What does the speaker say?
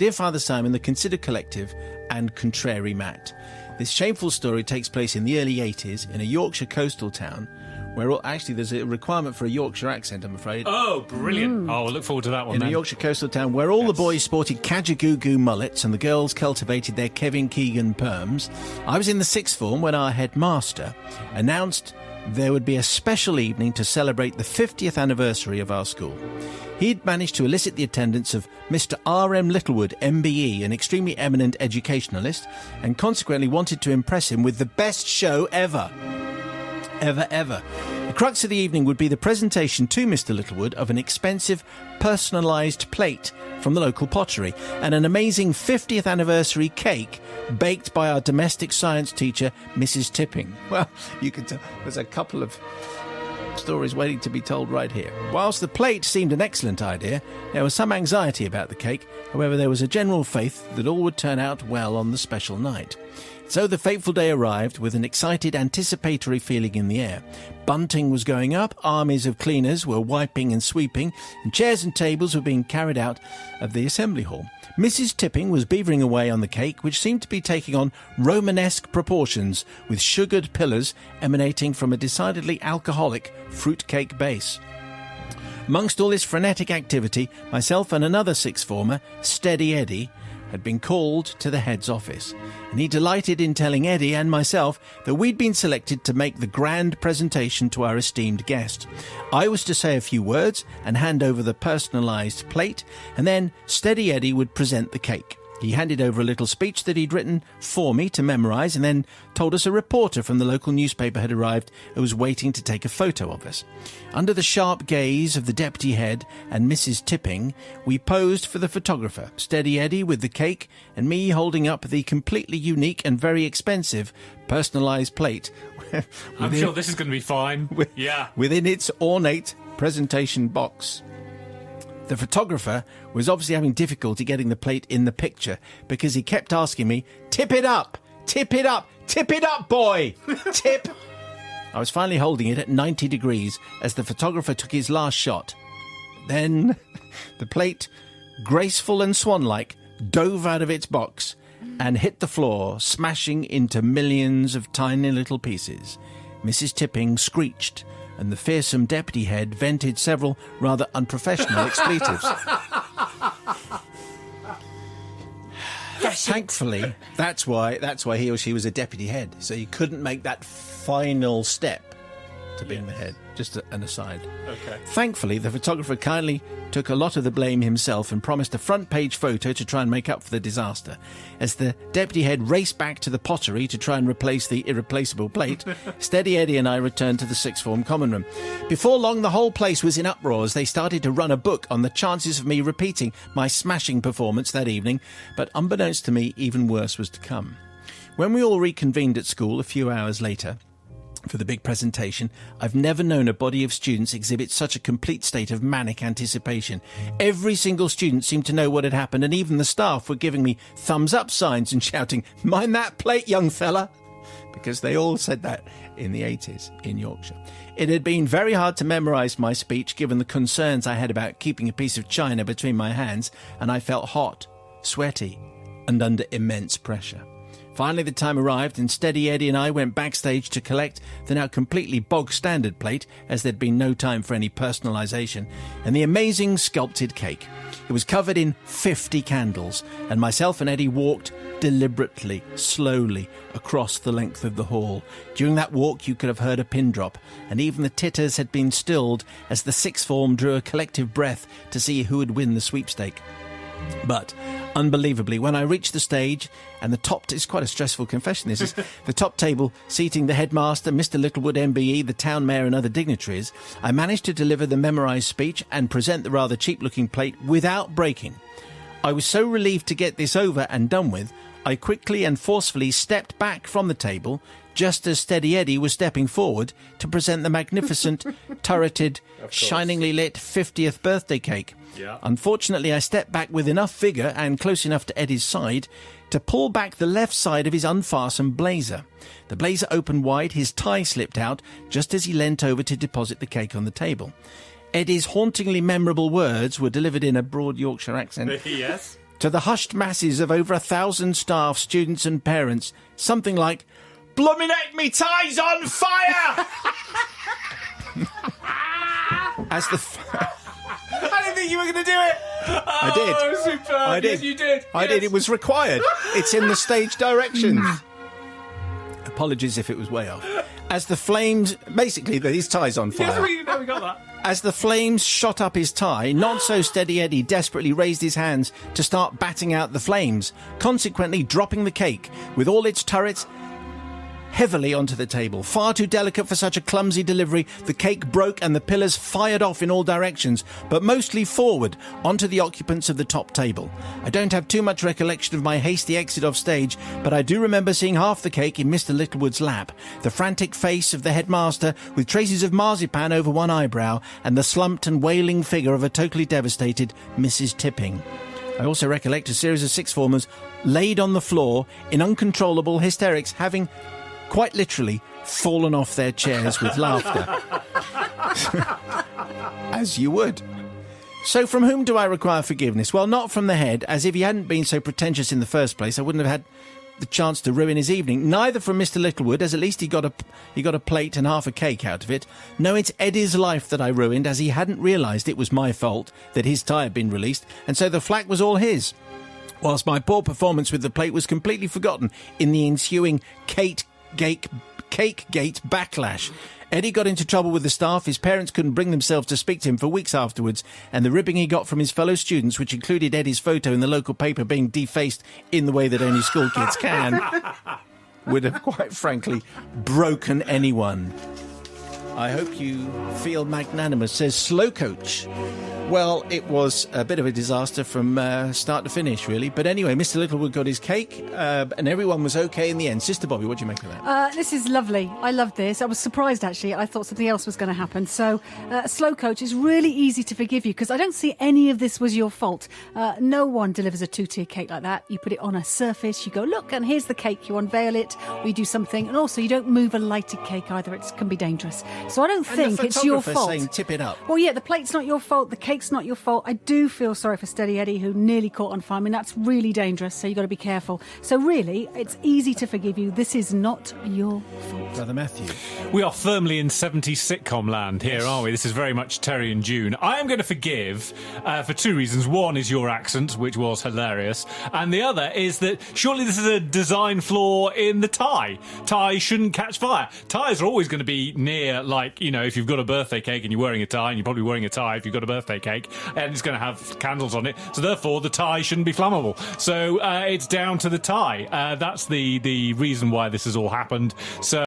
Dear Father Simon, the Considered Collective, and Contrary Matt. This shameful story takes place in the early 80s in a Yorkshire coastal town where actually there's a requirement for a Yorkshire accent, I'm afraid. Oh, brilliant. Oh, we'll look forward to that one In then. a Yorkshire coastal town where all the boys sported Kajagoogoo mullets and the girls cultivated their Kevin Keegan perms. I was in the sixth form when our headmaster announced there would be a special evening to celebrate the 50th anniversary of our school. He'd managed to elicit the attendance of Mr. R.M. Littlewood, MBE, an extremely eminent educationalist, and consequently wanted to impress him with the best show ever. Ever. The crux of the evening would be the presentation to Mr. Littlewood of an expensive, personalised plate from the local pottery and an amazing 50th anniversary cake baked by our domestic science teacher, Mrs. Tipping. Well, you can tell there's a couple of stories waiting to be told right here. Whilst the plate seemed an excellent idea, there was some anxiety about the cake. However, there was a general faith that all would turn out well on the special night. So the fateful day arrived with an excited, anticipatory feeling in the air. Bunting was going up, armies of cleaners were wiping and sweeping, and chairs and tables were being carried out of the assembly hall. Mrs. Tipping was beavering away on the cake, which seemed to be taking on Romanesque proportions, with sugared pillars emanating from a decidedly alcoholic fruit-cake base. Amongst all this frenetic activity, myself and another sixth former, Steady Eddie, had been called to the head's office, and he delighted in telling Eddie and myself that we'd been selected to make the grand presentation to our esteemed guest. I was to say a few words and hand over the personalised plate, and then Steady Eddie would present the cake. He handed over a little speech that he'd written for me to memorise, and then told us a reporter from the local newspaper had arrived who was waiting to take a photo of us. Under the sharp gaze of the deputy head and Mrs. Tipping, we posed for the photographer, Steady Eddie with the cake and me holding up the completely unique and very expensive personalised plate. I'm sure this is going to be fine. Within its ornate presentation box. The photographer was obviously having difficulty getting the plate in the picture because he kept asking me, "Tip it up, tip it up, tip it up, boy, tip." I was finally holding it at 90 degrees as the photographer took his last shot. Then the plate, graceful and swan-like, dove out of its box and hit the floor, smashing into millions of tiny little pieces. Mrs. Tipping screeched, and the fearsome deputy head vented several rather unprofessional expletives. Thankfully, that's why he or she was a deputy head, so you couldn't make that final step to being the head. Just an aside. Okay. Thankfully, the photographer kindly took a lot of the blame himself and promised a front-page photo to try and make up for the disaster. As the deputy head raced back to the pottery to try and replace the irreplaceable plate, Steady Eddie and I returned to the sixth form common room. Before long, the whole place was in uproar as they started to run a book on the chances of me repeating my smashing performance that evening, but unbeknownst to me, even worse was to come. When we all reconvened at school a few hours later, for the big presentation, I've never known a body of students exhibit such a complete state of manic anticipation. Every single student seemed to know what had happened, and even the staff were giving me thumbs-up signs and shouting, "Mind that plate, young fella," because they all said that in the 80s in Yorkshire. It had been very hard to memorise my speech given the concerns I had about keeping a piece of china between my hands, and I felt hot, sweaty, and under immense pressure. Finally, the time arrived, and Steady Eddie and I went backstage to collect the now completely bog-standard plate, as there'd been no time for any personalisation, and the amazing sculpted cake. It was covered in 50 candles, and myself and Eddie walked deliberately, slowly, across the length of the hall. During that walk, you could have heard a pin drop, and even the titters had been stilled as the sixth form drew a collective breath to see who would win the sweepstake. But, unbelievably, when I reached the stage, and the top... It's quite a stressful confession, this is. The top table, seating the headmaster, Mr. Littlewood, MBE, the town mayor and other dignitaries, I managed to deliver the memorised speech and present the rather cheap-looking plate without breaking. I was so relieved to get this over and done with, I quickly and forcefully stepped back from the table, just as Steady Eddie was stepping forward to present the magnificent, turreted, shiningly lit 50th birthday cake. Yeah. Unfortunately, I stepped back with enough vigour and close enough to Eddie's side to pull back the left side of his unfastened blazer. The blazer opened wide, his tie slipped out just as he leant over to deposit the cake on the table. Eddie's hauntingly memorable words were delivered in a broad Yorkshire accent. Yes. to the hushed masses of over 1,000 staff, students and parents, something like, "Bloomin' heck, me tie's on fire!" As the... I didn't think you were going to do it. I did. Oh, superb. I did. Yes, you did. I did. It was required. It's in the stage directions. Apologies if it was way off. As the flames... Basically, his tie's on fire. Yes, we got that. As the flames shot up his tie, not-so-steady Eddie desperately raised his hands to start batting out the flames, consequently dropping the cake, with all its turrets heavily onto the table. Far too delicate for such a clumsy delivery, the cake broke and the pillars fired off in all directions, but mostly forward onto the occupants of the top table. I don't have too much recollection of my hasty exit off stage, but I do remember seeing half the cake in Mr. Littlewood's lap, the frantic face of the headmaster with traces of marzipan over one eyebrow, and the slumped and wailing figure of a totally devastated Mrs. Tipping. I also recollect a series of sixth formers laid on the floor in uncontrollable hysterics, having quite literally fallen off their chairs with laughter. As you would. So from whom do I require forgiveness? Well, not from the head, as if he hadn't been so pretentious in the first place, I wouldn't have had the chance to ruin his evening. Neither from Mr. Littlewood, as at least he got a plate and half a cake out of it. No, it's Eddie's life that I ruined, as he hadn't realised it was my fault that his tie had been released, and so the flak was all his. Whilst my poor performance with the plate was completely forgotten in the ensuing cake gate backlash. Eddie got into trouble with the staff, his parents couldn't bring themselves to speak to him for weeks afterwards, and the ribbing he got from his fellow students, which included Eddie's photo in the local paper being defaced in the way that only school kids can, would have quite frankly broken anyone. I hope you feel magnanimous, says Slow Coach. Well, it was a bit of a disaster from start to finish, really. But anyway, Mr. Littlewood got his cake, and everyone was okay in the end. Sister Bobby, what do you make of that? This is lovely. I loved this. I was surprised, actually. I thought something else was going to happen. So, Slow Coach, is really easy to forgive you, because I don't see any of this was your fault. No one delivers a two-tier cake like that. You put it on a surface, you go, look, and here's the cake. You unveil it, or you do something. And also, you don't move a lighted cake either. It can be dangerous. So I don't think it's your fault. Saying tip it up. Well, yeah, the plate's not your fault. The cake's not your fault. I do feel sorry for Steady Eddie, who nearly caught on fire. I mean, that's really dangerous, so you've got to be careful. So really, it's easy to forgive you. This is not your fault. Brother Matthew. We are firmly in 70s sitcom land here, aren't we? This is very much Terry and June. I am going to forgive for two reasons. One is your accent, which was hilarious. And the other is that surely this is a design flaw in the tie. Ties shouldn't catch fire. Ties are always going to be near, like, you know, if you've got a birthday cake and you're wearing a tie, and you're probably wearing a tie if you've got a birthday cake, and it's going to have candles on it. So therefore, the tie shouldn't be flammable. So it's down to the tie. That's the reason why this has all happened. So